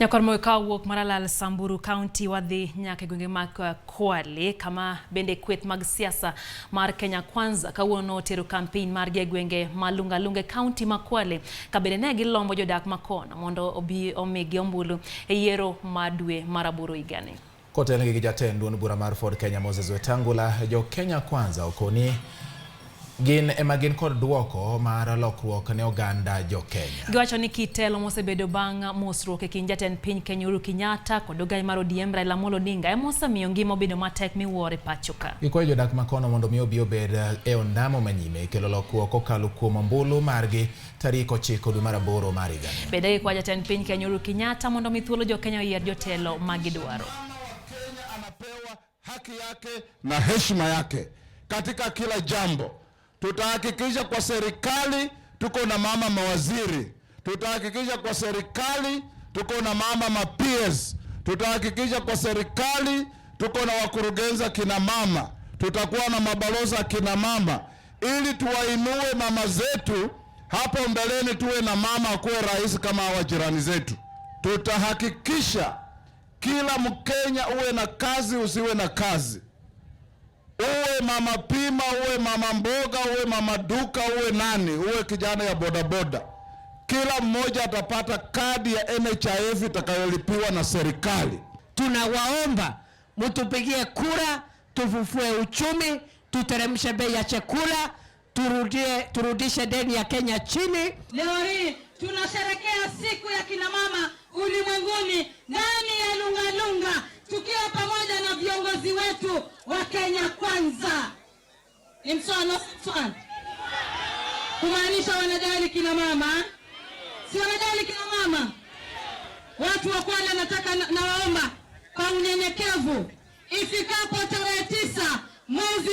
Nyakormo kawuok maralal Samburu County wadhi nyaka gwenge mag Kwale kama bende kweth mag siasa mar Kenya Kwanza kawuono tero campaign mar gwenge malunga County ma Kwale kabende ne gilombo jodak makono mondo obi omigi ombulu e yiero madwe maraboro igani. Kotelegi jatend duond bura mar Ford Kenya Moses Wetangula jo Kenya Kwanza okoni gin emagin kod duoko mar lokruok ne oganda jo Kenya. Giwacho ni kitelo mosebedo bang' mosruok e kind jatend piny Kenya Uhuru Kenyatta kod ogai mar ODM Raila Amolo Odinga emosemiyo ngima obedo matek miwuoro e pacho ka. Gikwayo jodak makono mondo mi obi obed e ondamo manyime kelo lokruok kokalo kuom ombulu margi tarik 9 dwe mar aboro mar higani. Bende gikwayo jatend piny Kenya Uhuru Kenyatta mondo mi thuolo jo Kenya oyier jotelo magidwaro. Kenya anapewa haki yake na heshima yake katika kila jambo. Tutahakikisha kwa serikali tuko na mama mawaziri. Tutahakikisha kwa serikali tuko na mama ma-PS. Tutahakikisha kwa serikali tuko na wakurugenza kina mama. Tutakuwa na mabaloza kina mama ili tuwainue mama zetu. Hapo mbeleni tuwe na mama akuwe rais kama hawa jirani zetu. Tutahakikisha kila Mkenya uwe na kazi usiwe na kazi. Uwe mama pima, uwe mama mboga, uwe mama duka, uwe nani, uwe kijana ya bodaboda. Kila mmoja atapata kadi ya NHIF itakayolipiwa na serikali. Tunawaomba mtupigie kura, tufufue uchumi, tuteremshe bei ya chakula, turudishe deni ya Kenya chini. Leo hii tunasherehekea siku ya kina mama ulimwenguni ndani ya Lungalunga, tukiwa pamoja na viongozi wetu wa Kenya Kwanza. Ni mswano swan. Kumaanisha wanajali kina mama? Si wanajali kina mama? Watu wa Kwale nataka nawaomba kwa unyenyekevu ifikapo tarehe 9 mwezi